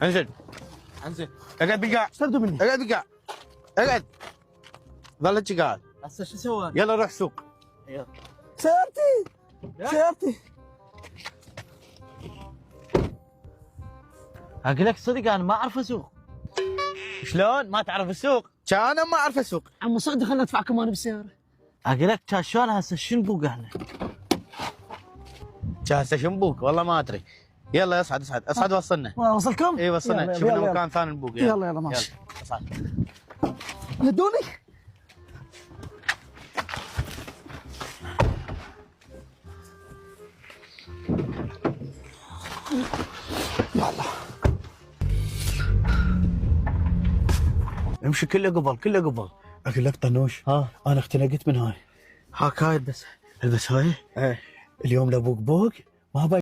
انزل انزين. اقعد بالقاع. ايش تبدو مني؟ اقعد بالقاع. اقعد. ظلت قاعد. هسه شو سوى؟ يلا روح سوق. يلا. سيارتي اقول لك صدق انا ما اعرف اسوق. شلون ما تعرف السوق؟ كان ما اعرف اسوق. عمو صدق خلنا ندفعكم انا بالسياره. اقول لك كان شلون هسه شنو نبوق احنا؟ كان هسه شنبوك والله ما ادري. يلا اصعد اصعد اصعد وصلنا. وصلكم؟ اي وصلنا. يلا، شوف لنا يلا، مكان ثاني نبوق. يلا يلا ماشي. اصعد. هدوني. يلا امشي كله قبل كله قبل. اقول لك طنوش، ها انا اختنقت من هاي. هاك هاي البس. البس هاي. اليوم لابوك بوق ما